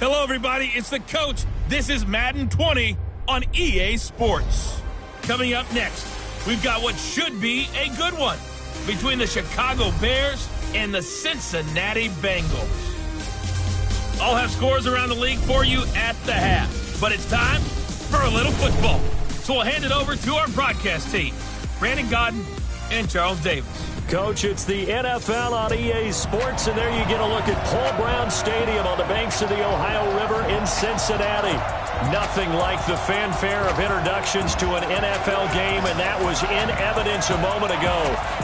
Hello, everybody. It's the coach. This is Madden 20 on EA Sports. Coming up next, we've got what should be a good one between the Chicago Bears and the Cincinnati Bengals. I'll have scores around the league for you at the half, but it's time for a little football. So we'll hand it over to our broadcast team, Brandon Godden and Charles Davis. Coach, it's the NFL on EA Sports, and there you get a look at Paul Brown Stadium on the banks of the Ohio River in Cincinnati. Nothing like the fanfare of introductions to an NFL game, and that was in evidence a moment ago.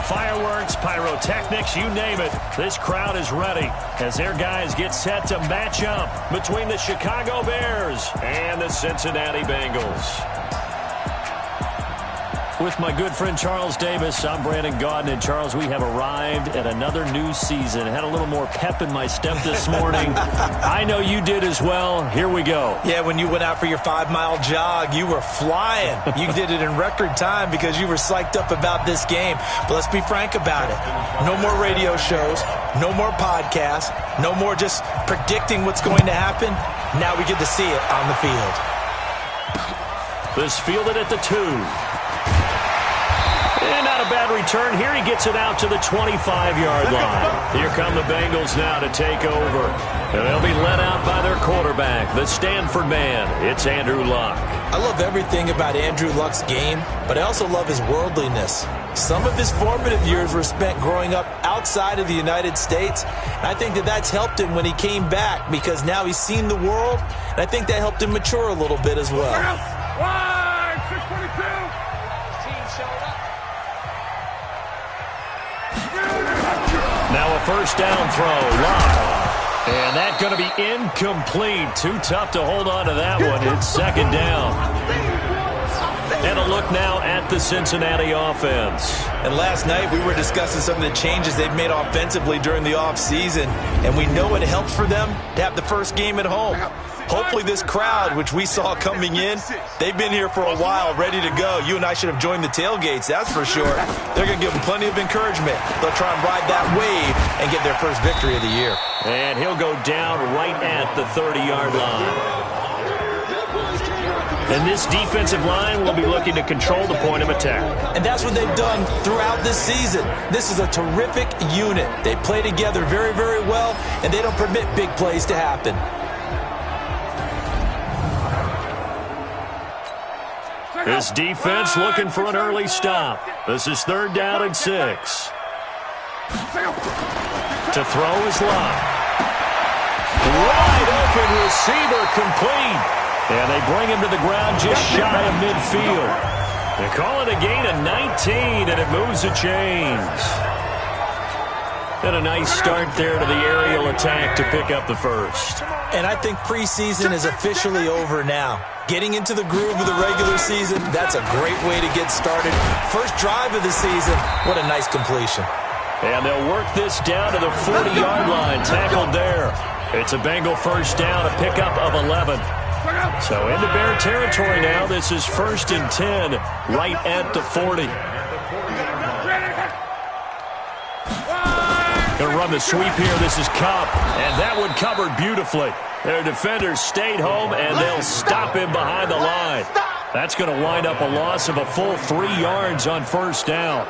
Fireworks, pyrotechnics, you name it. This crowd is ready as their guys get set to match up between the Chicago Bears and the Cincinnati Bengals. With my good friend Charles Davis, I'm Brandon Godden. And Charles, we have arrived at another new season. I had a little more pep in my step this morning. I know you did as well. Here we go. Yeah, when you went out for your 5-mile jog, you were flying. You did it in record time because you were psyched up about this game. But let's be frank about it. No more radio shows, no more podcasts, no more just predicting what's going to happen. Now we get to see it on the field. This fielded at the 2. And not a bad return. Here he gets it out to the 25-yard line. Here come the Bengals now to take over. And they'll be led out by their quarterback, the Stanford man. It's Andrew Luck. I love everything about Andrew Luck's game, but I also love his worldliness. Some of his formative years were spent growing up outside of the United States. And I think that that's helped him when he came back because now he's seen the world. And I think that helped him mature a little bit as well. Wide, 622. Now a first down throw. Luck. And that's going to be incomplete. Too tough to hold on to that one. It's second down. And a look now at the Cincinnati offense. And last night we were discussing some of the changes they've made offensively during the offseason. And we know it helps for them to have the first game at home. Hopefully this crowd, which we saw coming in, they've been here for a while, ready to go. You and I should have joined the tailgates, that's for sure. They're going to give them plenty of encouragement. They'll try and ride that wave and get their first victory of the year. And he'll go down right at the 30-yard line. And this defensive line will be looking to control the point of attack. And that's what they've done throughout this season. This is a terrific unit. They play together very, very well, and they don't permit big plays to happen. This defense looking for an early stop. This is 3rd down and 6. To throw is Luck. Wide open receiver complete. And they bring him to the ground just shy of midfield. They call it a gain of 19, and it moves the chains. And a nice start there to the aerial attack to pick up the first. And I think preseason is officially over now. Getting into the groove of the regular season, that's a great way to get started. First drive of the season, what a nice completion. And they'll work this down to the 40-yard line, tackled there. It's a Bengal first down, a pickup of 11. So into Bear territory now. This is 1st and 10, right at the 40. Going to run the sweep here. This is Cup, and that one covered beautifully. Their defenders stayed home, and they'll stop him behind the line. That's going to wind up a loss of a full 3 yards on first down.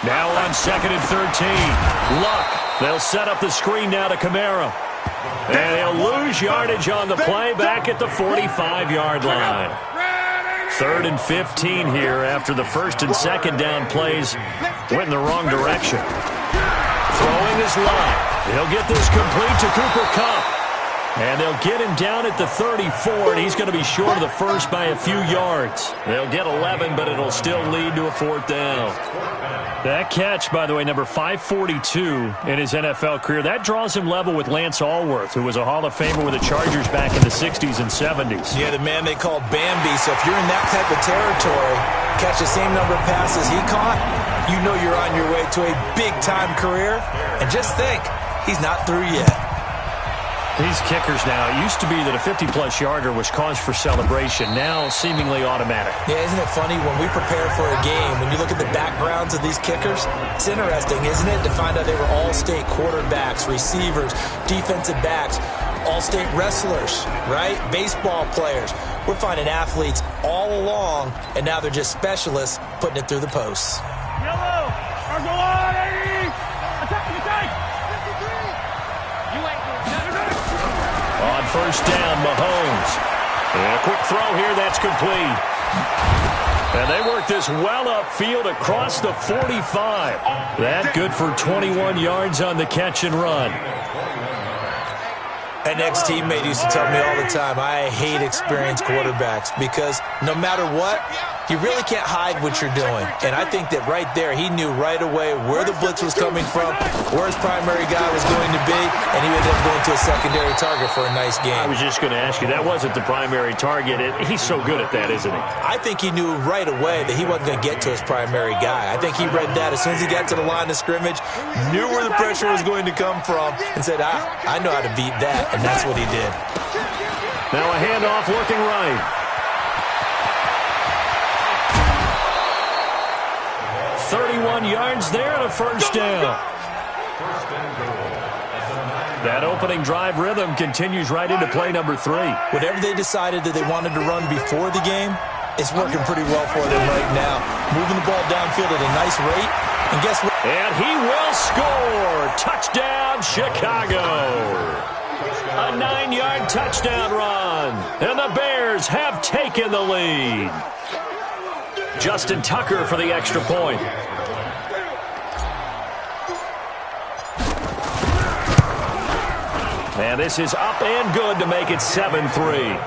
Now on 2nd and 13. Luck. They'll set up the screen now to Kamara. And he'll lose yardage on the play back at the 45-yard line. 3rd and 15 here after the 1st and 2nd down plays went in the wrong direction. Throwing is Luck. He'll get this complete to Cooper Kupp. And they'll get him down at the 34, and he's going to be short of the first by a few yards. They'll get 11, but it'll still lead to a 4th down. That catch, by the way, number 542 in his NFL career, that draws him level with Lance Allworth, who was a Hall of Famer with the Chargers back in the 60s and 70s. Yeah, the man they called Bambi. So if you're in that type of territory, catch the same number of passes he caught, you know you're on your way to a big-time career. And just think, he's not through yet. These kickers now, it used to be that a 50-plus yarder was cause for celebration. Now, seemingly automatic. Yeah, isn't it funny? When we prepare for a game, when you look at the backgrounds of these kickers, it's interesting, isn't it, to find out they were all-state quarterbacks, receivers, defensive backs, all-state wrestlers, right? Baseball players. We're finding athletes all along, and now they're just specialists putting it through the posts. Yellow! Argo on, 80! Attack! On first down, Mahomes. And a quick throw here, that's complete. And they work this well upfield across the 45. That good for 21 yards on the catch and run. An ex-teammate used to tell me all the time, I hate experienced quarterbacks because no matter what, you really can't hide what you're doing. And I think that right there, he knew right away where the blitz was coming from, where his primary guy was going to be, and he ended up going to a secondary target for a nice game. I was just going to ask you, that wasn't the primary target. He's so good at that, isn't he? I think he knew right away that he wasn't going to get to his primary guy. I think he read that as soon as he got to the line of scrimmage, knew where the pressure was going to come from, and said, I know how to beat that, and that's what he did. Now a handoff looking right. 31 yards there and a first down. That opening drive rhythm continues right into play number 3. Whatever they decided that they wanted to run before the game, it's working pretty well for them right now. Moving the ball downfield at a nice rate. And guess what? And he will score. Touchdown, Chicago. A 9-yard touchdown run. And the Bears have taken the lead. Justin Tucker for the extra point. And this is up and good to make it 7-3.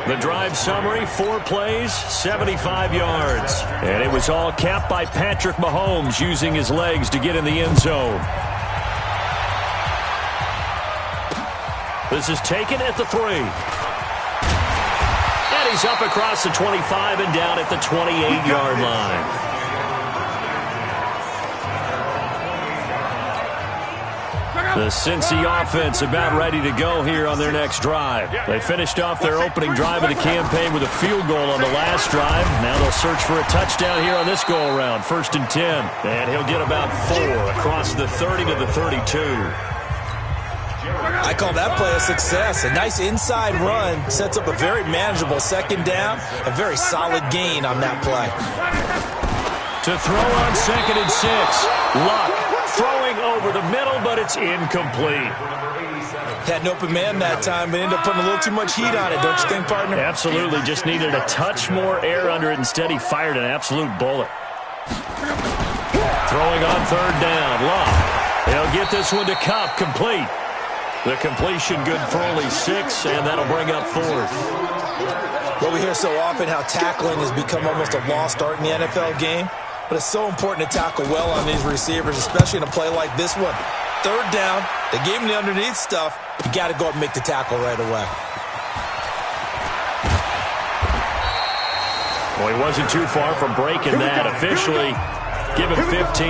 The drive summary, 4 plays, 75 yards. And it was all capped by Patrick Mahomes using his legs to get in the end zone. This is taken at the 3. And he's up across the 25 and down at the 28-yard line. The Cincy offense about ready to go here on their next drive. They finished off their opening drive of the campaign with a field goal on the last drive. Now they'll search for a touchdown here on this go-around. 1st and 10. And he'll get about 4 across the 30 to the 32. I call that play a success. A nice inside run sets up a very manageable second down. A very solid gain on that play. To throw on 2nd and 6. Luck throwing over the middle, but it's incomplete. Had an open man that time, but ended up putting a little too much heat on it, don't you think, partner? Absolutely. Just needed a touch more air under it. Instead, he fired an absolute bullet. Throwing on 3rd down. Luck. He'll get this one to Kupp. Complete. The completion good for only 6, and that'll bring up 4th. Well, we hear so often how tackling has become almost a lost art in the NFL game. But it's so important to tackle well on these receivers, especially in a play like this one. 3rd down, they gave him the underneath stuff. You got to go up and make the tackle right away. Well, he wasn't too far from breaking that. Officially, give him 15.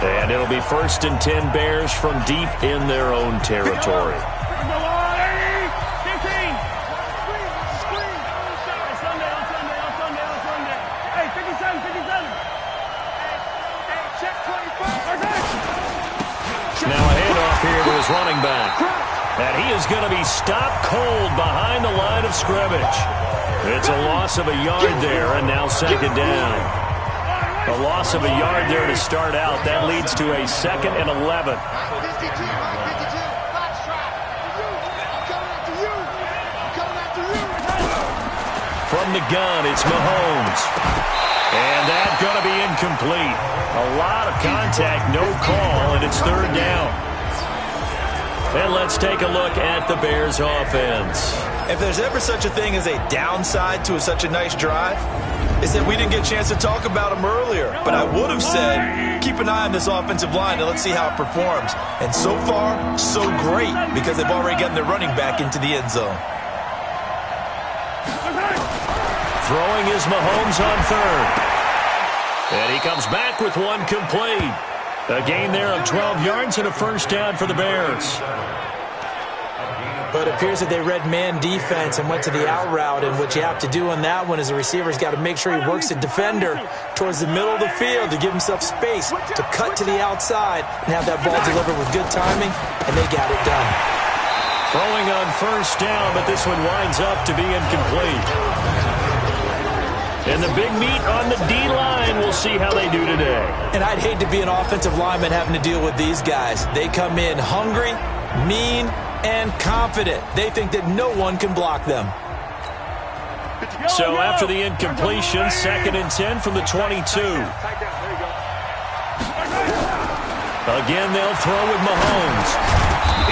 And it'll be 1st and 10 Bears from deep in their own territory. Now a handoff here to his running back. And he is going to be stopped cold behind the line of scrimmage. It's a loss of a yard there, and now 2nd down. A loss of a yard there to start out. That leads to a 2nd and 11. From the gun, it's Mahomes. And that's going to be incomplete. A lot of contact, no call, and it's 3rd down. And let's take a look at the Bears offense. If there's ever such a thing as a downside to such a nice drive, it's that we didn't get a chance to talk about them earlier. But I would have said, keep an eye on this offensive line and let's see how it performs. And so far, so great, because they've already gotten their running back into the end zone. Throwing is Mahomes on 3rd. And he comes back with one complete. A gain there of 12 yards and a first down for the Bears. But it appears that they read man defense and went to the out route, and what you have to do on that one is the receiver's got to make sure he works the defender towards the middle of the field to give himself space to cut to the outside and have that ball delivered with good timing, and they got it done. Throwing on first down, but this one winds up to be incomplete. And the big meat on the D-line, we'll see how they do today. And I'd hate to be an offensive lineman having to deal with these guys. They come in hungry, mean, and confident. They think that no one can block them. So after the incompletion, 2nd and 10 from the 22. Again, they'll throw with Mahomes.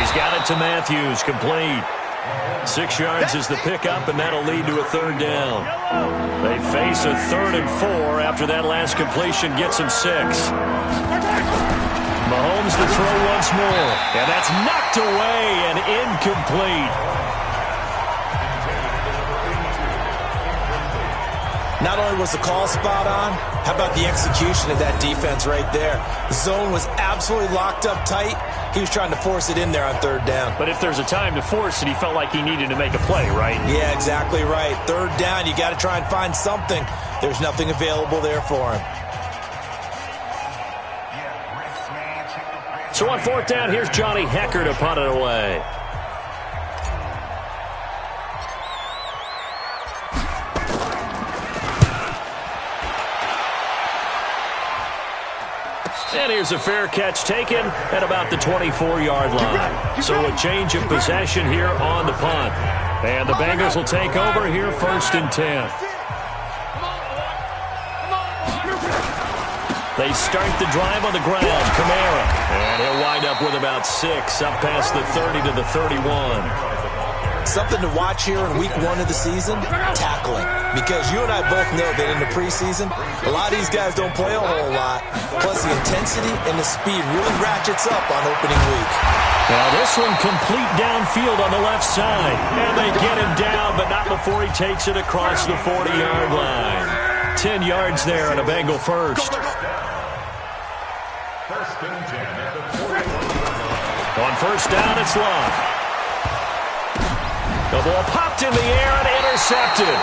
He's got it to Matthews, complete. 6 yards is the pickup, and that'll lead to a 3rd down. They face a 3rd and 4 after that last completion gets them 6. Mahomes to throw once more, and that's knocked away and incomplete. Not only was the call spot on, how about the execution of that defense right there? The zone was absolutely locked up tight. He was trying to force it in there on 3rd down. But if there's a time to force it, he felt like he needed to make a play, right? Yeah, exactly right. 3rd down, you got to try and find something. There's nothing available there for him. So on 4th down, here's Johnny Hecker to punt it away. And here's a fair catch taken at about the 24-yard line. So a change of possession here on the punt. And the Bengals will take over here 1st and 10. They start the drive on the ground. Kamara. And he'll wind up with about 6 up past the 30 to the 31. Something to watch here in week 1 of the season, tackling. Because you and I both know that in the preseason, a lot of these guys don't play a whole lot. Plus the intensity and the speed really ratchets up on opening week. Now this one complete downfield on the left side. And they get him down, but not before he takes it across the 40-yard line. 10 yards there on a Bengal first. On 1st down, it's Long. The ball popped in the air and intercepted.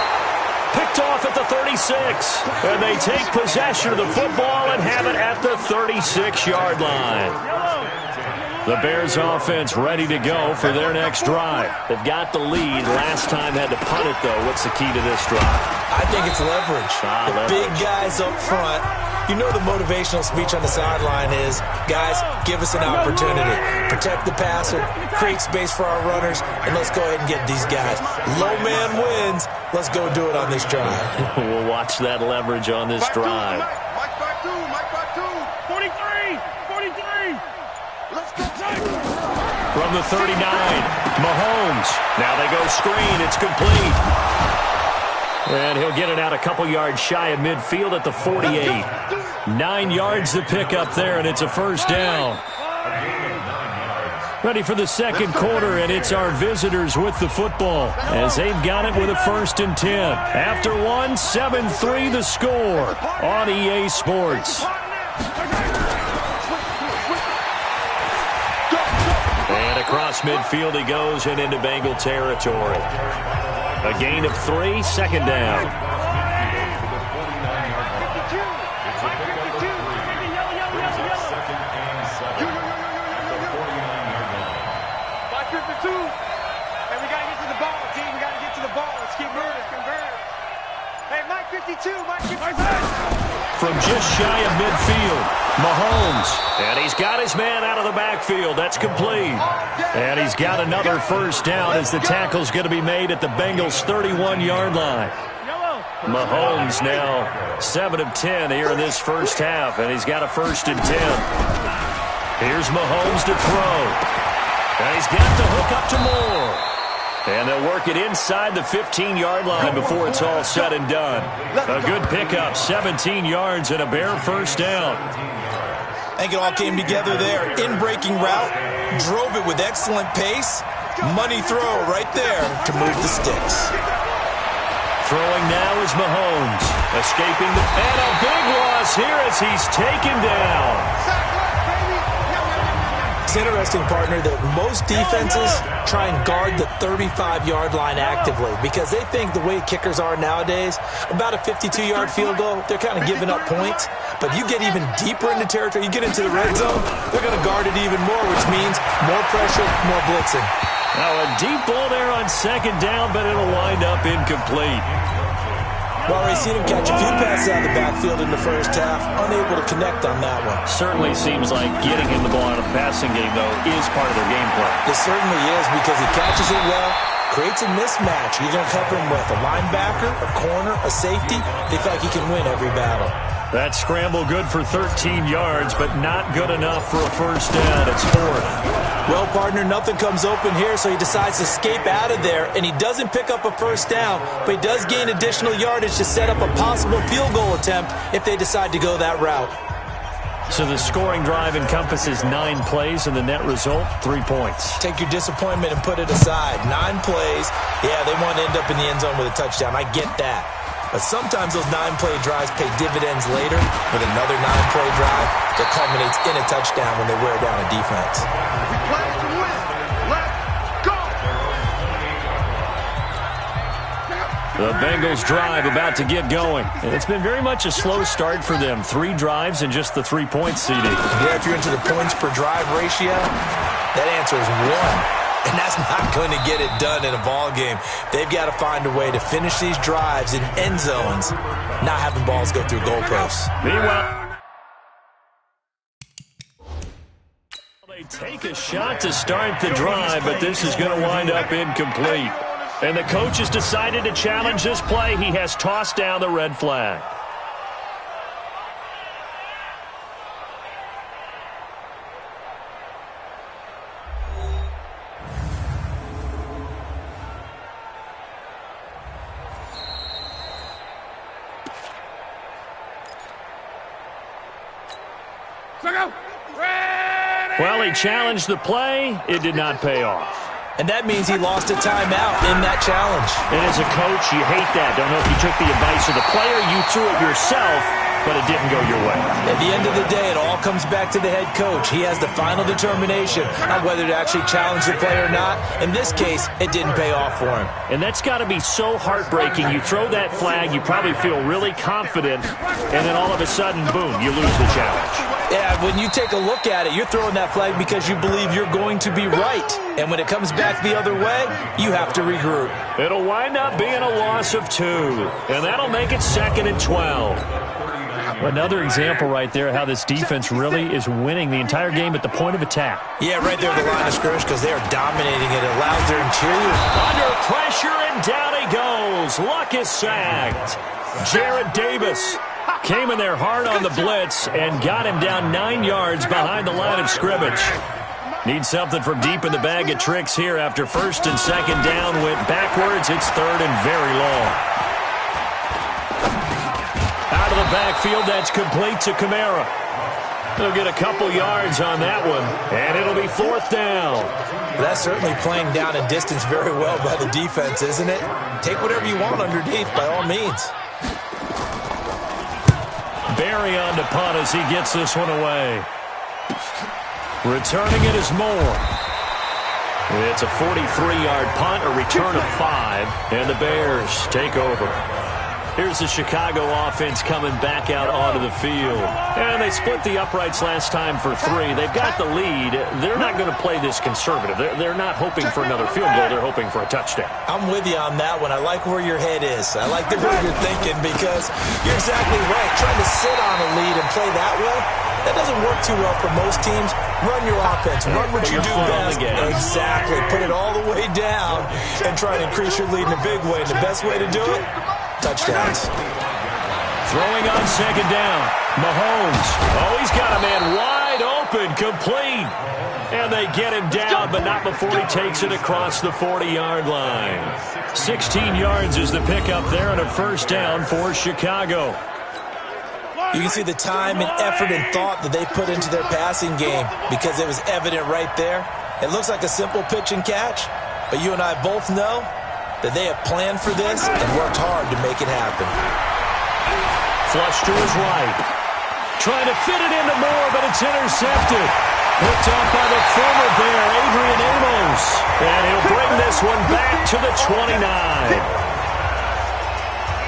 Picked off at the 36. And they take possession of the football and have it at the 36-yard line. The Bears offense ready to go for their next drive. They've got the lead. Last time had to punt it, though. What's the key to this drive? I think it's leverage. The big guys up front. You know the motivational speech on the sideline is, guys, give us an opportunity. Protect the passer, create space for our runners, and let's go ahead and get these guys. Low man wins. Let's go do it on this drive. We'll watch that leverage on this drive. Mike back two. 43. Let's go. From the 39, Mahomes. Now they go screen. It's complete. And he'll get it out a couple yards shy of midfield at the 48. 9 yards to pick up there, and it's a 1st down. Ready for the 2nd quarter, and it's our visitors with the football as they've got it with a 1st and 10. After one, 7-3 the score on EA Sports. And across midfield he goes and into Bengal territory. A gain of 3, 2nd down. From just shy of midfield, Mahomes. And he's got his man out of the backfield. That's complete. And he's got another 1st down as the tackle's going to be made at the Bengals' 31-yard line. Mahomes now 7 of 10 here in this 1st half, and he's got a 1st and 10. Here's Mahomes to throw. And he's got to hook up to Moore. And they'll work it inside the 15-yard line before it's all said and done. A good pickup, 17 yards and a bare 1st down. I think it all came together there. In-breaking route, drove it with excellent pace. Money throw right there to move the sticks. Throwing now is Mahomes. Escaping and a big loss here as he's taken down. It's interesting, partner, that most defenses try and guard the 35-yard line actively because they think the way kickers are nowadays, about a 52-yard field goal, they're kind of giving up points. But you get even deeper into territory, you get into the red zone, they're going to guard it even more, which means more pressure, more blitzing. Now a deep ball there on second down, but it'll wind up incomplete. Well, we've seen him catch a few passes out of the backfield in the first half, unable to connect on that one. Certainly seems like getting him the ball out of the passing game, though, is part of their game plan. It certainly is because he catches it well, creates a mismatch. You're going to cover him with a linebacker, a corner, a safety. They feel like he can win every battle. That scramble good for 13 yards, but not good enough for a first down. It's fourth. Well, partner, nothing comes open here, so he decides to escape out of there, and he doesn't pick up a first down, but he does gain additional yardage to set up a possible field goal attempt if they decide to go that route. So the scoring drive encompasses 9 plays, and the net result, 3 points. Take your disappointment and put it aside. 9 plays. Yeah, they want to end up in the end zone with a touchdown. I get that. But sometimes those 9-play drives pay dividends later with another 9-play drive that culminates in a touchdown when they wear down a defense. We play to win. Let's go. The Bengals drive about to get going. And it's been very much a slow start for them. 3 drives and just the 3-point CD. Yeah, if you're into the points per drive ratio, that answer is 1. And that's not going to get it done in a ball game. They've got to find a way to finish these drives in end zones, not having balls go through goalposts. Meanwhile, they take a shot to start the drive, but this is going to wind up incomplete. And the coach has decided to challenge this play. He has tossed down the red flag. Well, he challenged the play. It did not pay off. And that means he lost a timeout in that challenge. And as a coach, you hate that. Don't know if you took the advice of the player, you threw it yourself, but it didn't go your way. At the end of the day, it all comes back to the head coach. He has the final determination on whether to actually challenge the play or not. In this case, it didn't pay off for him. And that's got to be so heartbreaking. You throw that flag, you probably feel really confident, and then all of a sudden, boom, you lose the challenge. Yeah, when you take a look at it, you're throwing that flag because you believe you're going to be right. And when it comes back the other way, you have to regroup. It'll wind up being a loss of 2, and that'll make it 2nd and 12. Another example right there how this defense really is winning the entire game at the point of attack. Yeah, right there at the line of scrimmage because they are dominating it. It allows their interior. Under pressure, and down he goes. Luck is sacked. Jared Davis came in there hard on the blitz and got him down 9 yards behind the line of scrimmage. Need something from deep in the bag of tricks here after 1st and 2nd down. Went backwards. It's 3rd and very long. Out of the backfield, that's complete to Kamara. He'll get a couple yards on that one, and it'll be 4th down. That's certainly playing down in distance very well by the defense, isn't it? Take whatever you want underneath, by all means. Barry on to punt as he gets this one away. Returning it is Moore. It's a 43-yard punt, a return of 5, and the Bears take over. Here's the Chicago offense coming back out onto the field. And they split the uprights last time for 3. They've got the lead. They're not going to play this conservative. They're not hoping for another field goal. They're hoping for a touchdown. I'm with you on that one. I like where your head is. I like the way you're thinking because you're exactly right. Trying to sit on a lead and play that way, that doesn't work too well for most teams. Run your offense. Run what you do best. Exactly. Put it all the way down and try to increase your lead in a big way. And the best way to do it, touchdowns. Throwing on 2nd down. Mahomes. Oh, he's got a man wide open, complete. And they get him down, but not before he takes it across the 40-yard line. 16 yards is the pickup there and a 1st down for Chicago. You can see the time and effort and thought that they put into their passing game because it was evident right there. It looks like a simple pitch and catch, but you and I both know that they have planned for this and worked hard to make it happen. Flush to his right. Trying to fit it into Moore, but it's intercepted. Picked off by the former Bear, Adrian Amos. And he'll bring this one back to the 29.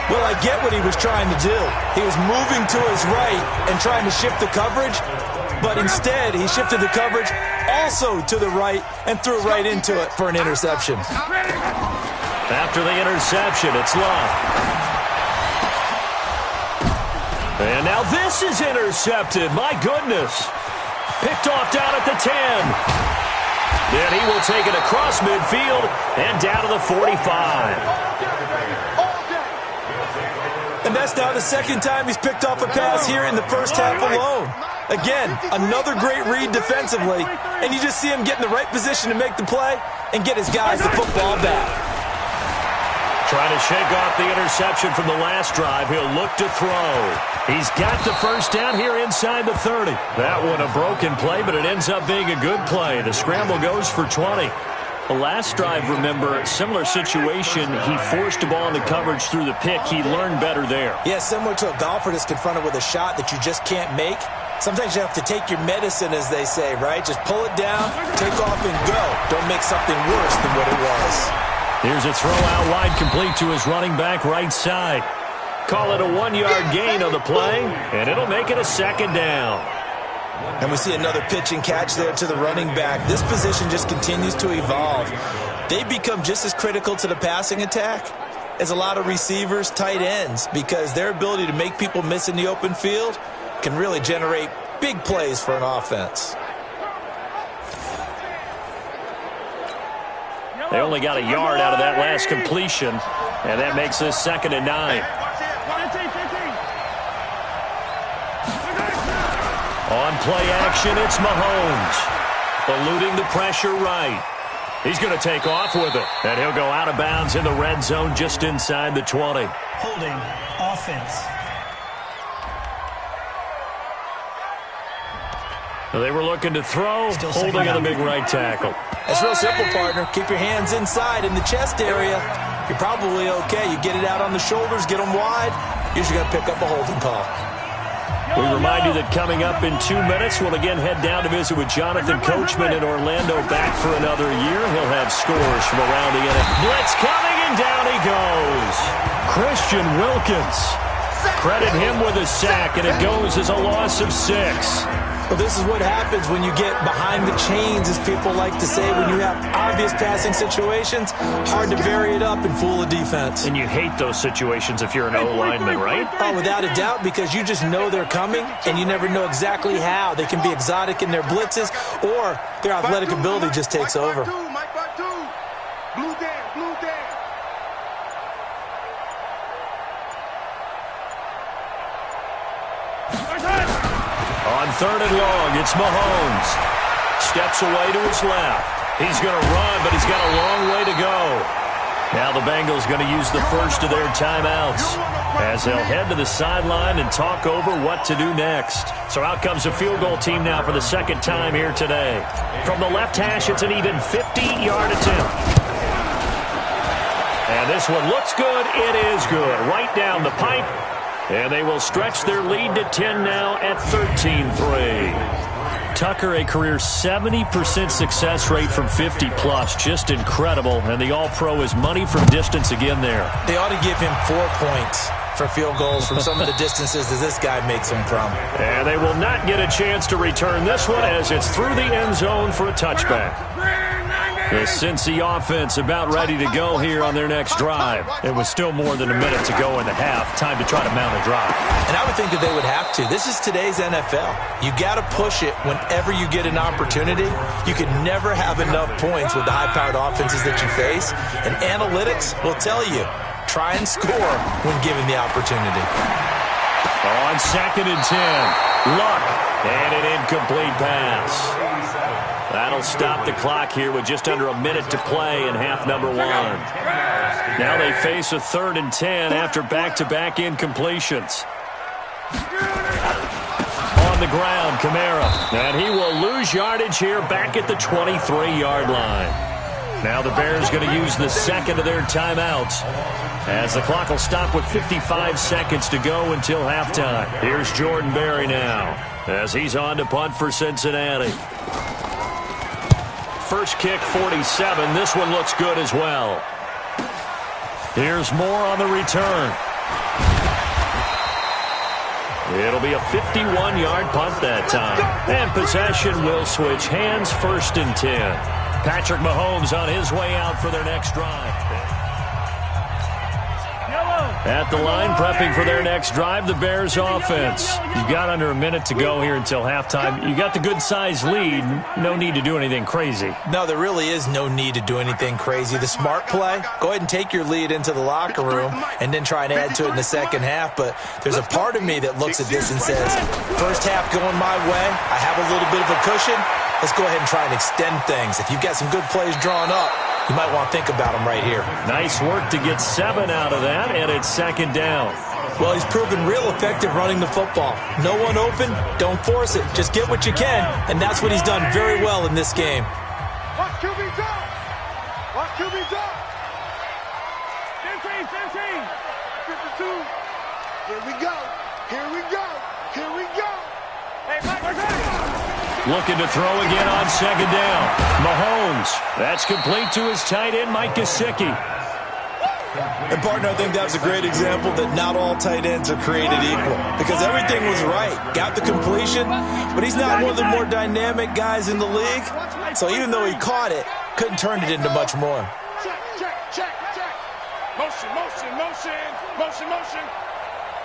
Well, I get what he was trying to do. He was moving to his right and trying to shift the coverage, but instead he shifted the coverage also to the right and threw right into it for an interception. After the interception, it's Luck. And now this is intercepted. My goodness. Picked off down at the 10. Then he will take it across midfield and down to the 45. And that's now the second time he's picked off a pass here in the first half alone. Again, another great read defensively, and you just see him get in the right position to make the play and get his guys the football back. Trying to shake off the interception from the last drive. He'll look to throw. He's got the first down here inside the 30. That one a broken play, but it ends up being a good play. The scramble goes for 20. The last drive, remember, similar situation. He forced the ball into coverage through the pick. He learned better there. Yeah, similar to a golfer that's confronted with a shot that you just can't make. Sometimes you have to take your medicine, as they say, right? Just pull it down, take off, and go. Don't make something worse than what it was. Here's a throw out wide, complete to his running back right side. Call it a 1-yard gain on the play, and it'll make it a second down. And we see another pitch and catch there to the running back. This position just continues to evolve. They become just as critical to the passing attack as a lot of receivers, tight ends, because their ability to make people miss in the open field can really generate big plays for an offense. They only got a yard out of that last completion, and that makes this 2nd and 9. On play action, it's Mahomes. Eluding the pressure right. He's going to take off with it, and he'll go out of bounds in the red zone just inside the 20. Holding offense. They were looking to throw, holding on the big right tackle. It's real simple, partner. Keep your hands inside in the chest area. You're probably okay. You get it out on the shoulders, get them wide. Usually got to pick up a holding call. We remind you that coming up in 2 minutes, we'll again head down to visit with Jonathan Coachman in Orlando, back for another year. He'll have scores from around the NFL. Blitz coming, and down he goes. Christian Wilkins. Credit him with a sack, and it goes as a loss of 6. Well, this is what happens when you get behind the chains, as people like to say, when you have obvious passing situations. Hard to vary it up and fool a defense. And you hate those situations if you're an O-lineman, right? Oh, without a doubt, because you just know they're coming, and you never know exactly how. They can be exotic in their blitzes, or their athletic ability just takes over. On 3rd and long, it's Mahomes. Steps away to his left. He's going to run, but he's got a long way to go. Now the Bengals going to use the first of their timeouts as they'll head to the sideline and talk over what to do next. So out comes the field goal team now for the second time here today. From the left hash, it's an even 50-yard attempt. And this one looks good. It is good. Right down the pipe. And they will stretch their lead to 10 now at 13-3. Tucker, a career 70% success rate from 50-plus. Just incredible. And the All-Pro is money from distance again there. They ought to give him 4 points for field goals from some of the distances that this guy makes them from. And they will not get a chance to return this one as it's through the end zone for a touchback. The Cincy offense about ready to go here on their next drive. It was still more than a minute to go in the half. Time to try to mount a drive. And I would think that they would have to. This is today's NFL. You got to push it whenever you get an opportunity. You can never have enough points with the high-powered offenses that you face. And analytics will tell you, try and score when given the opportunity. On 2nd and 10, Luck, and an incomplete pass. That'll stop the clock here with just under a minute to play in half number 1. Now they face a 3rd and 10 after back-to-back incompletions. On the ground, Kamara. And he will lose yardage here back at the 23-yard line. Now the Bears going to use the second of their timeouts, as the clock will stop with 55 seconds to go until halftime. Here's Jordan Berry now, as he's on to punt for Cincinnati. First kick, 47. This one looks good as well. Here's Moore on the return. It'll be a 51-yard punt that time. And possession will switch hands, 1st and 10. Patrick Mahomes on his way out for their next drive. At the line, prepping for their next drive, the Bears offense. You've got under a minute to go here until halftime. You got the good-sized lead. No need to do anything crazy. No, there really is no need to do anything crazy. The smart play, go ahead and take your lead into the locker room and then try and add to it in the second half. But there's a part of me that looks at this and says, first half going my way, I have a little bit of a cushion. Let's go ahead and try and extend things. If you've got some good plays drawn up, you might want to think about them right here. Nice work to get 7 out of that, and it's 2nd down. Well, he's proven real effective running the football. No one open, don't force it. Just get what you can, and that's what he's done very well in this game. Watch QB drop. Watch QB drop. 15. 52. Here we go. Here we go. Here we go. Hey, Mike. Looking to throw again on 2nd down. Mahomes. That's complete to his tight end, Mike Gesicki. And, partner, I think that's a great example that not all tight ends are created equal. Because everything was right. Got the completion, but he's not one of the more dynamic guys in the league. So even though he caught it, couldn't turn it into much more. Check. Motion.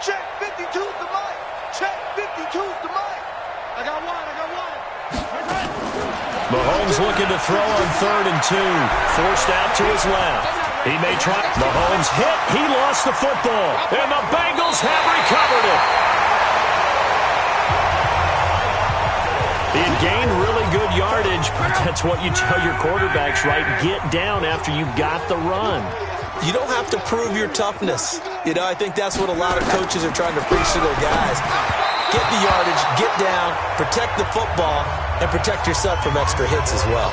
Check 52's the mic. Check 52's the mic. I got one. Mahomes looking to throw on 3rd and 2. Forced out to his left. He may try. Mahomes hit. He lost the football. And the Bengals have recovered it. He had gained really good yardage, but that's what you tell your quarterbacks, right? Get down after you got the run. You don't have to prove your toughness. I think that's what a lot of coaches are trying to preach to their guys. Get the yardage, get down, protect the football, and protect yourself from extra hits as well.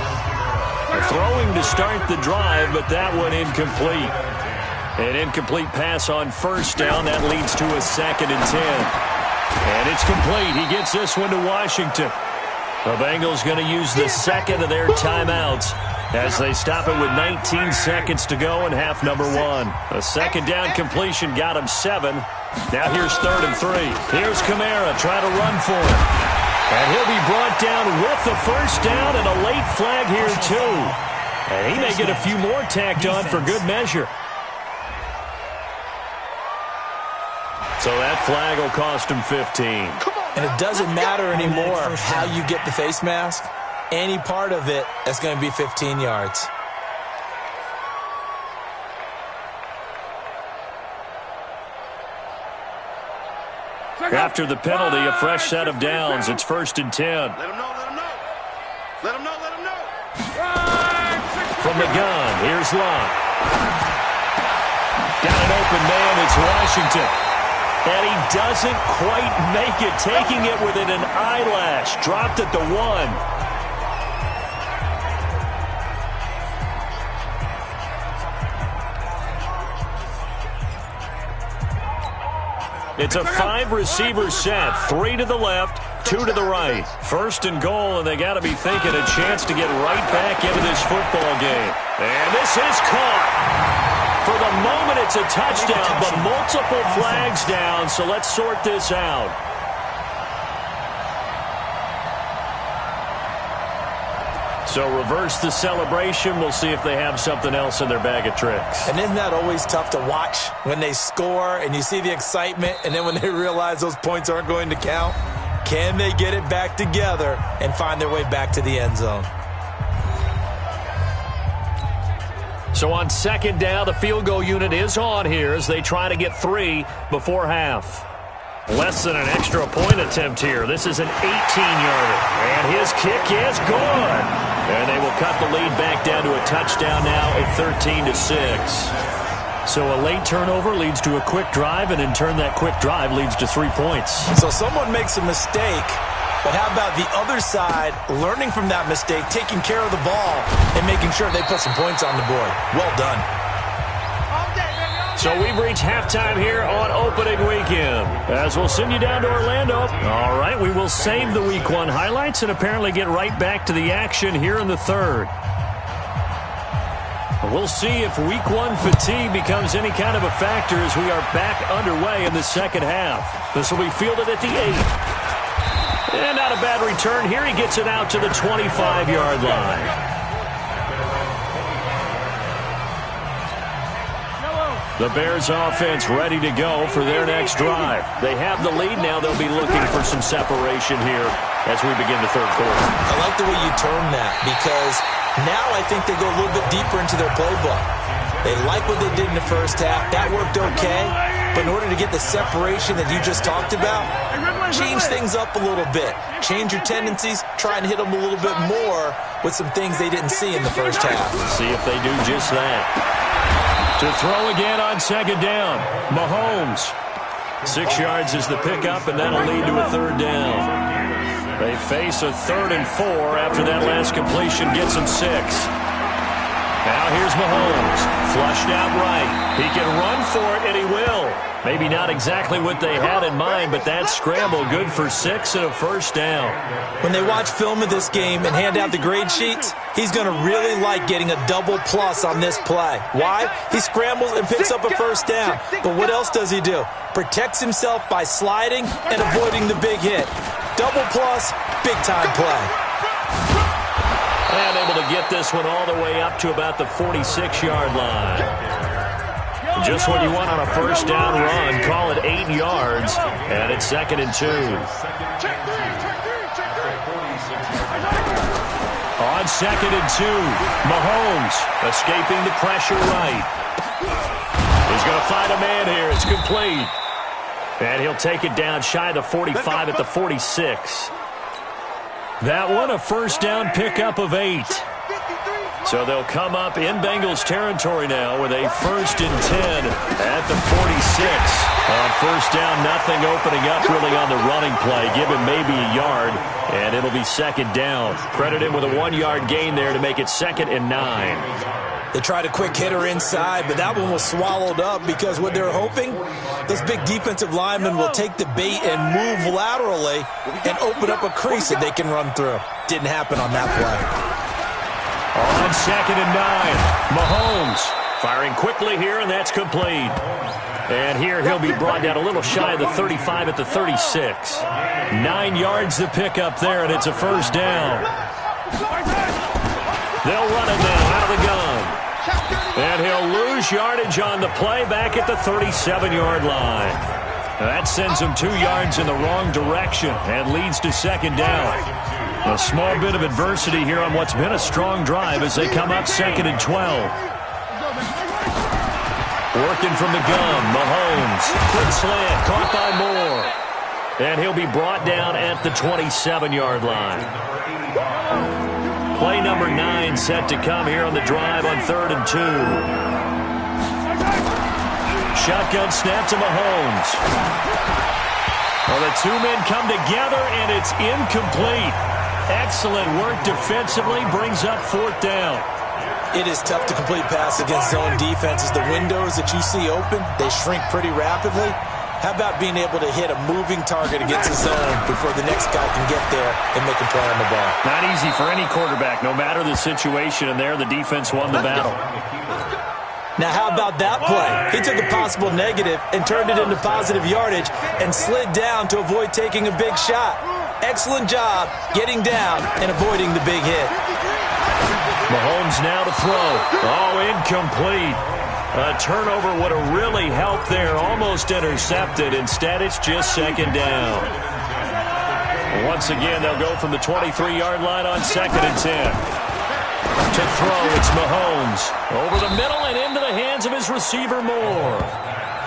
Throwing to start the drive, but that one incomplete. An incomplete pass on 1st down. That leads to a 2nd and 10. And it's complete. He gets this one to Washington. The Bengals going to use the second of their timeouts as they stop it with 19 seconds to go in half number 1. A 2nd down completion got him 7. Now here's 3rd and 3. Here's Kamara trying to run for it. And he'll be brought down with the 1st down and a late flag here too. And he may get a few more tacked on for good measure. So that flag will cost him 15. And it doesn't matter anymore how you get the face mask. Any part of it, that's going to be 15 yards. After the penalty, a fresh set of downs. It's 1st and 10. Let him know. From the gun, here's Luck. Got an open man, it's Washington. And he doesn't quite make it, taking it within an eyelash. Dropped at the 1. It's a 5-receiver set. 3 to the left, 2 to the right. 1st and goal, and they got to be thinking a chance to get right back into this football game. And this is caught. For the moment, it's a touchdown, but multiple flags down, so let's sort this out. So reverse the celebration. We'll see if they have something else in their bag of tricks. And isn't that always tough to watch when they score and you see the excitement, and then when they realize those points aren't going to count? Can they get it back together and find their way back to the end zone? So on 2nd down, the field goal unit is on here as they try to get 3 before half. Less than an extra point attempt here. This is an 18-yarder. And his kick is good. And they will cut the lead back down to a touchdown now at 13-6. So a late turnover leads to a quick drive, and in turn that quick drive leads to 3 points. So someone makes a mistake, But how about the other side, learning from that mistake, taking care of the ball, and making sure they put some points on the board? Well done. So we've reached halftime here on opening weekend, as we'll send you down to Orlando. All right, we will save the Week 1 highlights and apparently get right back to the action here in the third. We'll see if Week 1 fatigue becomes any kind of a factor as we are back underway in the second half. This will be fielded at the 8. And not a bad return here. He gets it out to the 25-yard line. The Bears offense ready to go for their next drive. They have the lead now. They'll be looking for some separation here as we begin the third quarter. I like the way you term that, because now I think they go a little bit deeper into their playbook. They like what they did in the first half. That worked okay. But in order to get the separation that you just talked about, change things up a little bit. Change your tendencies. Try and hit them a little bit more with some things they didn't see in the first half. See if they do just that. To throw again on second down, Mahomes. 6 yards is the pickup, and that'll lead to a third down. They face a 3rd and 4 after that last completion gets them 6. Now here's Mahomes, flushed out right. He can run for it, and he will. Maybe not exactly what they had in mind, but that scramble good for 6 and a first down. When they watch film of this game and hand out the grade sheets, he's going to really like getting a double plus on this play. Why? He scrambles and picks up a first down. But what else does he do? Protects himself by sliding and avoiding the big hit. Double plus, big-time play. And able to get this one all the way up to about the 46-yard line. Just what you want on a first down run. Call it 8 yards, and it's 2nd and 2. On 2nd and 2, Mahomes escaping the pressure right. He's going to find a man here. It's complete. And he'll take it down shy of the 45 at the 46. That one, a first down pickup of 8. So they'll come up in Bengals territory now with a 1st and 10 at the 46. On first down, nothing opening up really on the running play. Give him maybe a yard, and it'll be 2nd down. Credit him with a 1-yard gain there to make it 2nd and 9. They tried a quick hitter inside, but that one was swallowed up because what they're hoping, those big defensive linemen will take the bait and move laterally and open up a crease that they can run through. Didn't happen on that play. On 2nd and 9, Mahomes firing quickly here, and that's complete. And here he'll be brought down a little shy of the 35 at the 36. 9 yards to pick up there, and it's a first down. They'll run it now out of the gun. And he'll lose yardage on the play back at the 37-yard line. That sends him 2 yards in the wrong direction and leads to 2nd down. A small bit of adversity here on what's been a strong drive as they come up 2nd and 12. Working from the gun, Mahomes. Quick slant, caught by Moore. And he'll be brought down at the 27-yard line. Play number 9 set to come here on the drive on 3rd and 2. Shotgun snap to Mahomes. Well, the two men come together, and it's incomplete. Excellent work defensively, brings up 4th down. It is tough to complete pass against zone defenses. The windows that you see open, they shrink pretty rapidly. How about being able to hit a moving target against the zone before the next guy can get there and make a play on the ball? Not easy for any quarterback, no matter the situation, and there the defense won the battle. Now, how about that play? He took a possible negative and turned it into positive yardage and slid down to avoid taking a big shot. Excellent job getting down and avoiding the big hit. Mahomes now to throw. Oh, incomplete. A turnover would have really helped there. Almost intercepted. Instead, it's just 2nd down. Once again, they'll go from the 23-yard line on 2nd and 10. To throw, it's Mahomes. Over the middle and into the hands of his receiver, Moore.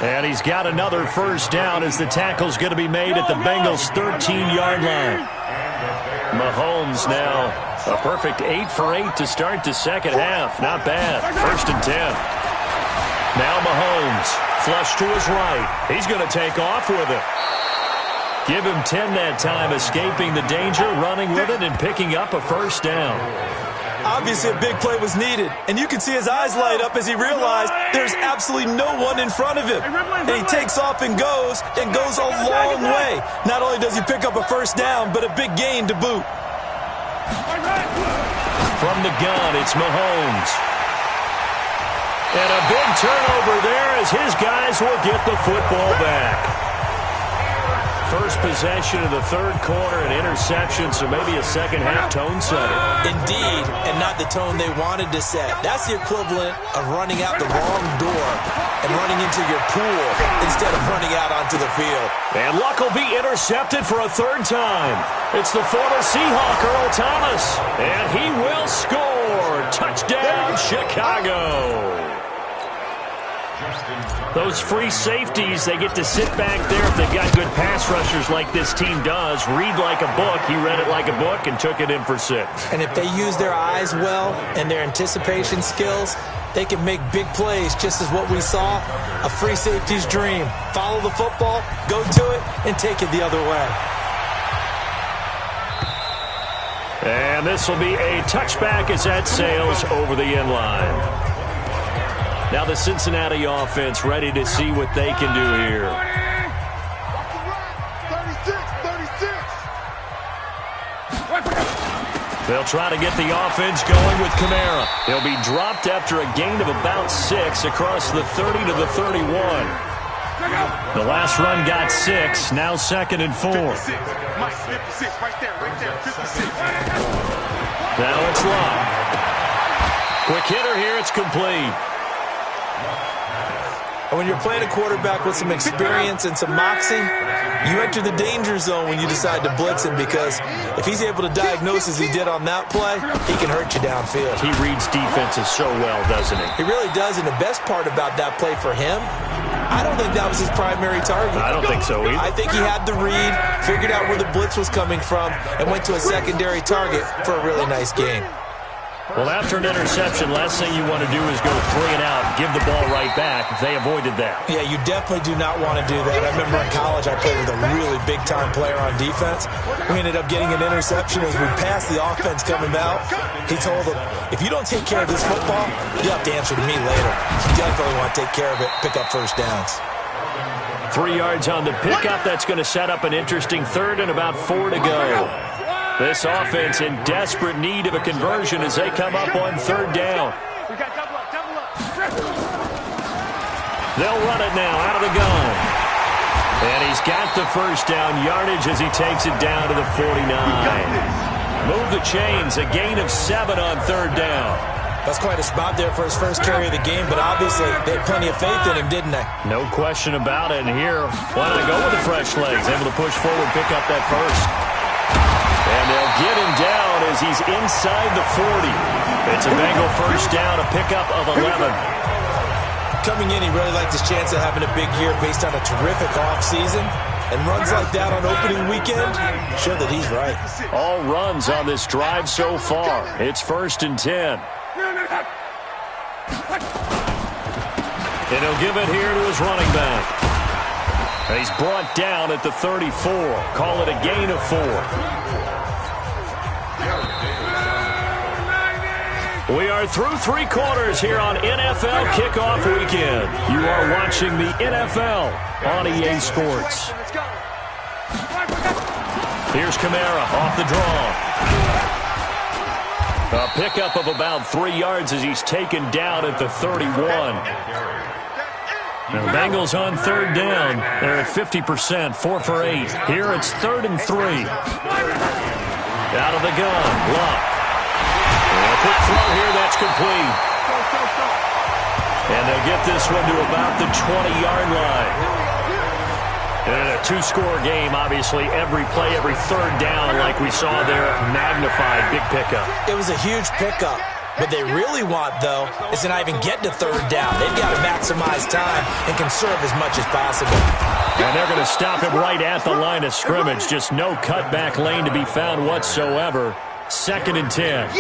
And he's got another first down as the tackle's going to be made at the Bengals' 13-yard line. Mahomes now a perfect 8 for 8 to start the second half. Not bad. 1st and 10. Now Mahomes, flush to his right. He's going to take off with it. Give him 10 that time, escaping the danger, running with it, and picking up a first down. Obviously, a big play was needed, and you can see his eyes light up as he realized there's absolutely no one in front of him. And he takes off and goes a long way. Not only does he pick up a first down, but a big gain to boot. From the gun, it's Mahomes. And a big turnover there as his guys will get the football back. First possession of the third quarter, an interception, so maybe a second-half tone setter. Indeed, and not the tone they wanted to set. That's the equivalent of running out the wrong door and running into your pool instead of running out onto the field. And Luck will be intercepted for a third time. It's the former Seahawk, Earl Thomas, and he will score. Touchdown, Chicago. Those free safeties, they get to sit back there if they've got good pass rushers like this team does. Read like a book. He read it like a book and took it in for 6. And if they use their eyes well and their anticipation skills, they can make big plays, just as what we saw, a free safety's dream. Follow the football, go to it, and take it the other way. And this will be a touchback as that sails over the end line. Now the Cincinnati offense ready to see what they can do here. 36. They'll try to get the offense going with Kamara. He'll be dropped after a gain of about 6 across the 30 to the 31. The last run got 6, now 2nd and 4. 56. Mike, 56, right there, 56. Now it's Luck. Quick hitter here, it's complete. And when you're playing a quarterback with some experience and some moxie, you enter the danger zone when you decide to blitz him, because if he's able to diagnose as he did on that play, he can hurt you downfield. He reads defenses so well, doesn't he? He really does, and the best part about that play for him, I don't think that was his primary target. I don't think so either. I think he had the read, figured out where the blitz was coming from, and went to a secondary target for a really nice gain. Well, after an interception, last thing you want to do is go 3 and out, give the ball right back. They avoided that. Yeah, you definitely do not want to do that. I remember in college I played with a really big-time player on defense. We ended up getting an interception as we passed the offense coming out. He told him, if you don't take care of this football, you'll have to answer to me later. You definitely want to take care of it, pick up first downs. 3 yards on the pickup. That's going to set up an interesting third and about 4 to go. This offense in desperate need of a conversion as they come up on 3rd down. They'll run it now out of the gun. And he's got the first down yardage as he takes it down to the 49. Move the chains, a gain of 7 on 3rd down. That's quite a spot there for his first carry of the game, but obviously they had plenty of faith in him, didn't they? No question about it. And here, why not go with the fresh legs? Able to push forward, pick up that first. And they'll get him down as he's inside the 40. It's a Bengal first down, a pickup of 11. Coming in, he really liked his chance of having a big year based on a terrific offseason. And runs like that on opening weekend show that he's right. All runs on this drive so far. It's 1st and 10. And he'll give it here to his running back. And he's brought down at the 34. Call it a gain of 4. We are through 3 quarters here on NFL Kickoff Weekend. You are watching the NFL on EA Sports. Here's Kamara off the draw. A pickup of about 3 yards as he's taken down at the 31. Now the Bengals on 3rd down. They're at 50%, 4 for 8. Here it's 3rd and 3. Out of the gun, Luck. And a quick throw here, that's complete. And they'll get this one to about the 20-yard line. And a 2-score game, obviously, every play, every 3rd down, like we saw there, magnified, big pickup. It was a huge pickup. What they really want, though, is to not even get to 3rd down. They've got to maximize time and conserve as much as possible. And they're going to stop him right at the line of scrimmage. Just no cutback lane to be found whatsoever. 2nd and 10.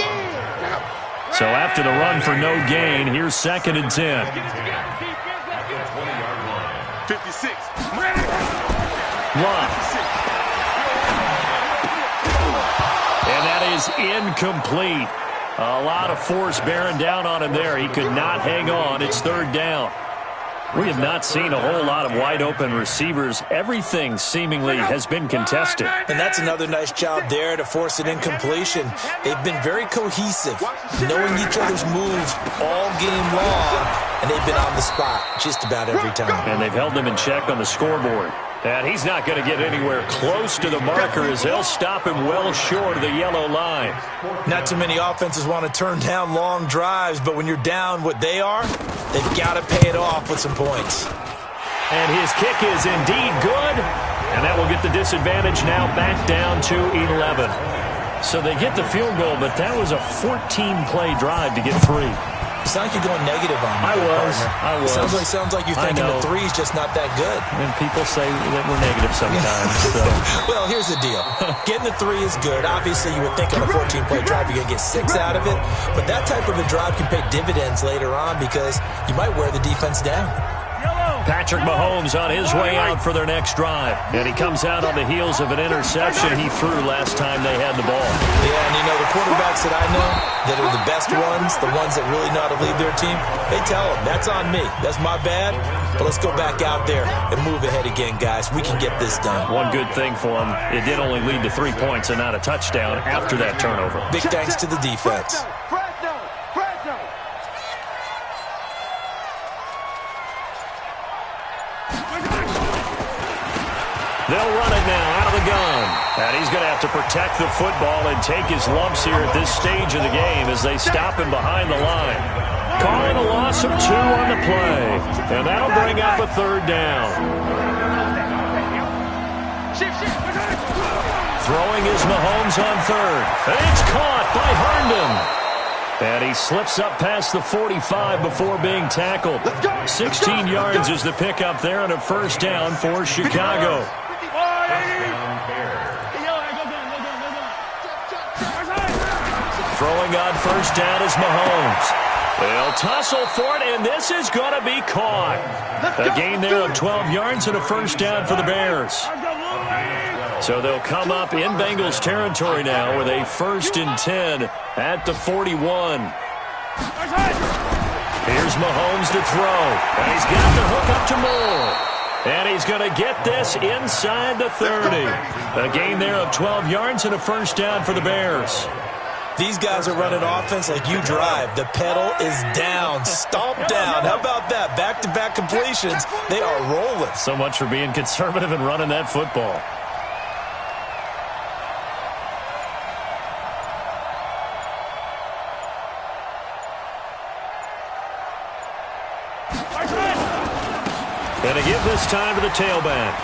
So after the run for no gain, here's 2nd and 10. 56. Luck. is incomplete. A lot of force bearing down on him there. He could not hang on. It's third down. We have not seen a whole lot of wide-open receivers. Everything seemingly has been contested. And that's another nice job there to force an incompletion. They've been very cohesive, knowing each other's moves all game long, and they've been on the spot just about every time. And they've held them in check on the scoreboard. And he's not going to get anywhere close to the marker as they'll stop him well short of the yellow line. Not too many offenses want to turn down long drives, but when you're down what they are, they've got to pay it off with some points. And his kick is indeed good. And that will get the disadvantage now back down to 11. So they get the field goal, but that was a 14-play drive to get free. It sounds like you're going negative on me. I was. Sounds like you're thinking the three's just not that good. And people say that we're negative sometimes. So. Well, here's the deal. Getting the three is good. Obviously, you would think on a 14-play drive you're going to get 6 out of it. But that type of a drive can pay dividends later on because you might wear the defense down. Patrick Mahomes on his way out for their next drive. And he comes out on the heels of an interception he threw last time they had the ball. Yeah, and you know, the quarterbacks that I know that are the best ones, the ones that really know how to lead their team, they tell them, that's on me. That's my bad. But let's go back out there and move ahead again, guys. We can get this done. One good thing for him, it did only lead to 3 points and not a touchdown after that turnover. Big thanks to the defense. They'll run it now out of the gun. And he's going to have to protect the football and take his lumps here at this stage of the game as they stop him behind the line. Calling a loss of 2 on the play. And that'll bring up a third down. Throwing is Mahomes on third. And it's caught by Herndon. And he slips up past the 45 before being tackled. 16 yards is the pickup there and a first down for Chicago. Throwing on first down is Mahomes. They'll tussle for it, and this is going to be caught. A gain there of 12 yards and a first down for the Bears. So they'll come up in Bengals territory now with a 1st and 10 at the 41. Here's Mahomes to throw. And he's got the hook up to Moore. And he's going to get this inside the 30. A gain there of 12 yards and a first down for the Bears. These guys are running offense like you drive. The pedal is down, stomp down. How about that? Back-to-back completions. They are rolling. So much for being conservative and running that football. And to give this time to the tailback.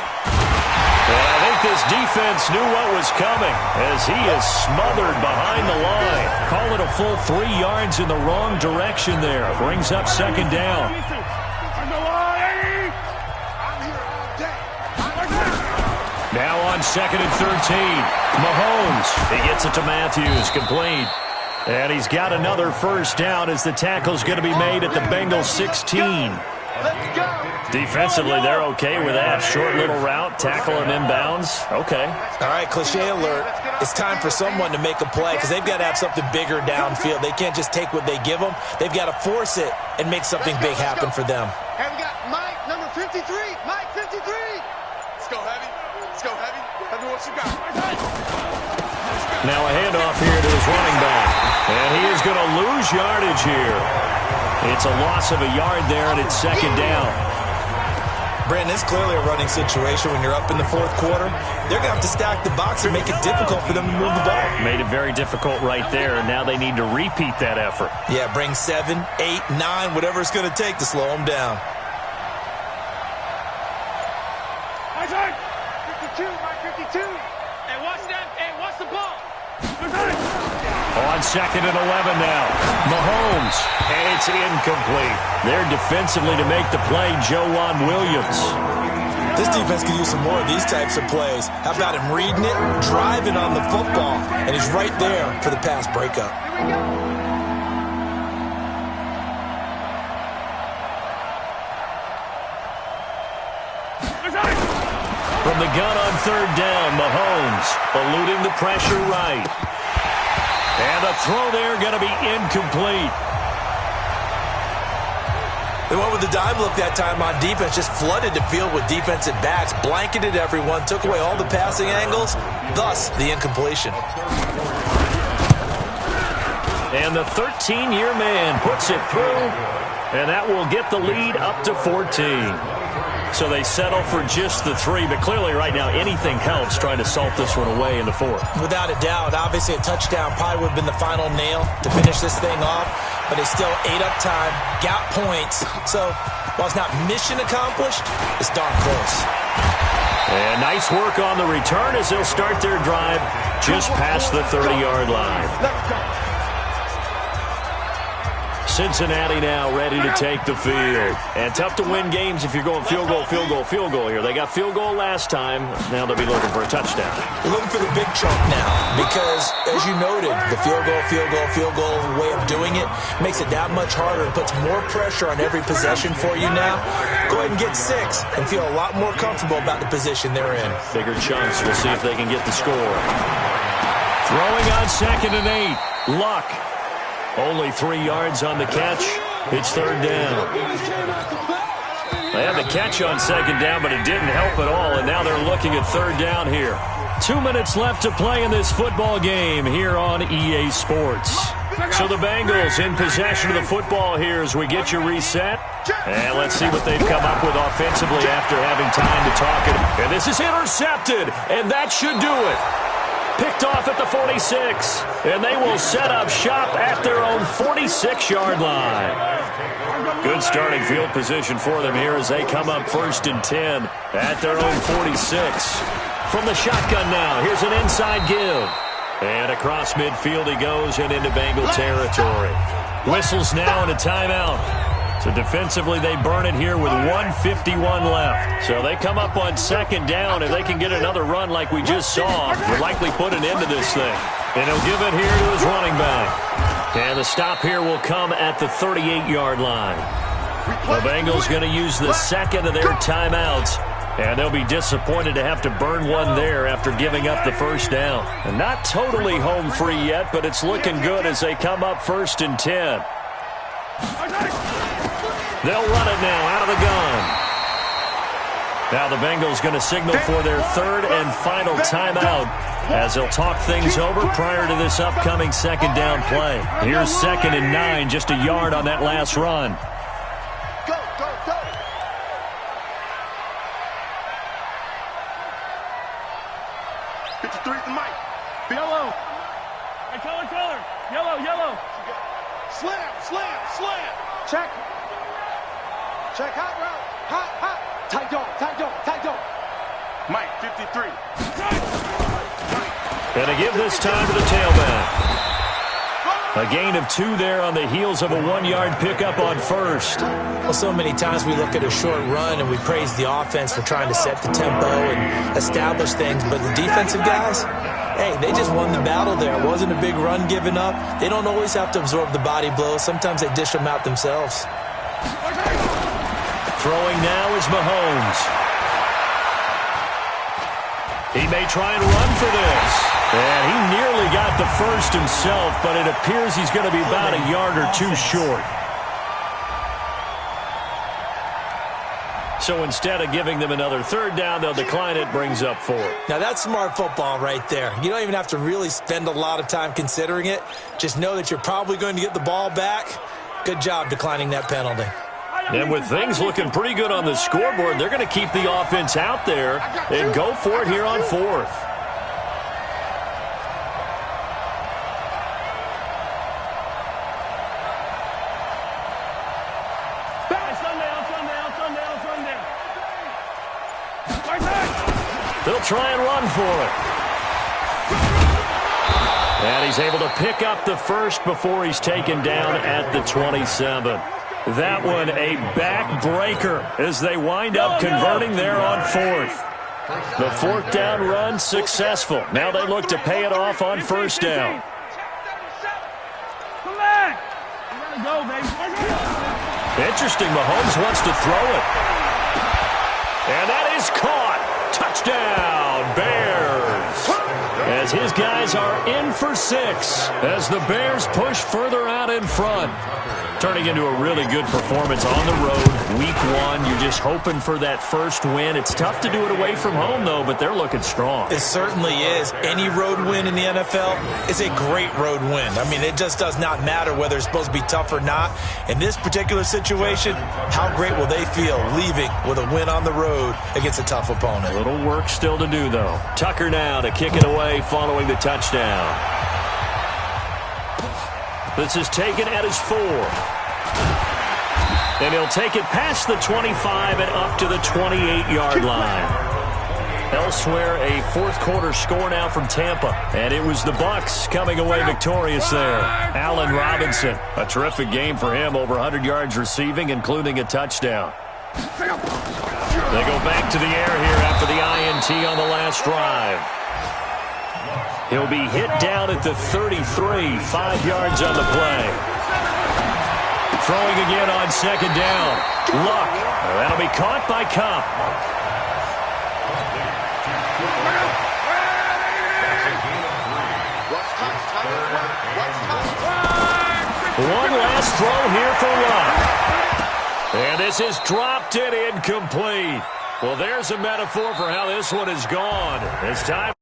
And I think this defense knew what was coming as he is smothered behind the line. Call it a full 3 yards in the wrong direction there. Brings up second down. Now on 2nd and 13. Mahomes. He gets it to Matthews. Complete. And he's got another first down as the tackle's going to be made at the Bengals 16. Defensively, they're okay with that. Short little route, tackle him inbounds. Okay. All right, cliche alert. It's time for someone to make a play because they've got to have something bigger downfield. They can't just take what they give them. They've got to force it and make something big happen for them. And we got Mike, number 53. Mike, 53. Let's go, Heavy. Let's go, Heavy. Tell me what you got. Now a handoff here to his running back. And he is going to lose yardage here. It's a loss of a yard there, and it's second down. Brandon, it's clearly a running situation when you're up in the 4th quarter. They're going to have to stack the box and make it difficult for them to move the ball. Made it very difficult right there, and now they need to repeat that effort. Yeah, bring 7, 8, 9, whatever it's going to take to slow them down. Mike 52, Mike 52. Hey, watch that. Hey, watch the ball. On 2nd and 11 now. Mahomes. And it's incomplete. There defensively to make the play, Joejuan Williams. This defense could use some more of these types of plays. How about him reading it, driving on the football, and he's right there for the pass breakup. From the gun on 3rd down, Mahomes eluding the pressure right. And the throw there going to be incomplete. They went with the dime look that time on defense, just flooded the field with defensive backs, blanketed everyone, took away all the passing angles, thus the incompletion. And the 13-year man puts it through, and that will get the lead up to 14. So they settle for just the 3, but clearly right now anything helps trying to salt this one away in the 4th. Without a doubt, obviously a touchdown probably would have been the final nail to finish this thing off, but they still ate up time, got points. So while it's not mission accomplished, it's darn close. And nice work on the return as they'll start their drive just past the 30-yard line. Cincinnati now ready to take the field. And tough to win games if you're going field goal, field goal, field goal here. They got field goal last time. Now they'll be looking for a touchdown. They're looking for the big chunk now because, as you noted, the field goal way of doing it makes it that much harder and puts more pressure on every possession for you now. Go ahead and get 6 and feel a lot more comfortable about the position they're in. Bigger chunks. We'll see if they can get the score. Throwing on 2nd and 8. Luck. Only 3 yards on the catch. It's 3rd down. They had the catch on 2nd down, but it didn't help at all, and now they're looking at 3rd down here. 2 minutes left to play in this football game here on EA Sports. So the Bengals in possession of the football here as we get you reset. And let's see what they've come up with offensively after having time to talk it. And this is intercepted, and that should do it. Picked off at the 46, and they will set up shop at their own 46-yard line. Good starting field position for them here as they come up 1st and 10 at their own 46. From the shotgun now, here's an inside give. And across midfield he goes and into Bengal territory. Whistles now and a timeout. So defensively, they burn it here with 1:51 left. So they come up on 2nd down. If they can get another run like we just saw, will likely put an end to this thing. And he'll give it here to his running back. And the stop here will come at the 38-yard line. The Bengals going to use the 2nd of their timeouts. And they'll be disappointed to have to burn one there after giving up the 1st down. And not totally home free yet, but it's looking good as they come up 1st and 10. They'll run it now out of the gun. Now the Bengals going to signal for their 3rd and final timeout as they'll talk things over prior to this upcoming 2nd down play. Here's 2nd and 9, just a yard on that last run. Go, go, go. The mic. Yellow. Hey, color. Yellow. Slam. Check. Check, hot route. Hot. Tight dog. Mike, 53. And to give this time to the tailback. A gain of 2 there on the heels of a 1-yard pickup on 1st. Well, so many times we look at a short run and we praise the offense for trying to set the tempo and establish things, but the defensive guys, hey, they just won the battle there. It wasn't a big run given up. They don't always have to absorb the body blows. Sometimes they dish them out themselves. Throwing now is Mahomes. He may try and run for this. And he nearly got the 1st himself, but it appears he's going to be about a yard or 2 short. So instead of giving them another 3rd down, they'll decline it, brings up 4. Now that's smart football right there. You don't even have to really spend a lot of time considering it. Just know that you're probably going to get the ball back. Good job declining that penalty. And with things looking pretty good on the scoreboard, they're going to keep the offense out there and go for it here on 4th. They'll try and run for it. And he's able to pick up the 1st before he's taken down at the 27. That one a backbreaker as they wind up converting there on 4th. The 4th down run successful. Now they look to pay it off on 1st down. Interesting, Mahomes wants to throw it. And that is caught. Touchdown, Bears. As his guys are in for 6 as the Bears push further out in front. Turning into a really good performance on the road. Week 1, you're just hoping for that first win. It's tough to do it away from home, though, but they're looking strong. It certainly is. Any road win in the NFL is a great road win. I mean, it just does not matter whether it's supposed to be tough or not. In this particular situation, how great will they feel leaving with a win on the road against a tough opponent? A little work still to do, though. Tucker now to kick it away following the touchdown. This is taken at his 4. And he'll take it past the 25 and up to the 28-yard line. Elsewhere, a fourth-quarter score now from Tampa. And it was the Bucs coming away victorious there. Allen Robinson, a terrific game for him, over 100 yards receiving, including a touchdown. They go back to the air here after the INT on the last drive. He'll be hit down at the 33, 5 yards on the play. Throwing again on second down. Luck. That'll be caught by Kupp. One last throw here for Luck. And this is dropped and incomplete. Well, there's a metaphor for how this one is gone. It's time.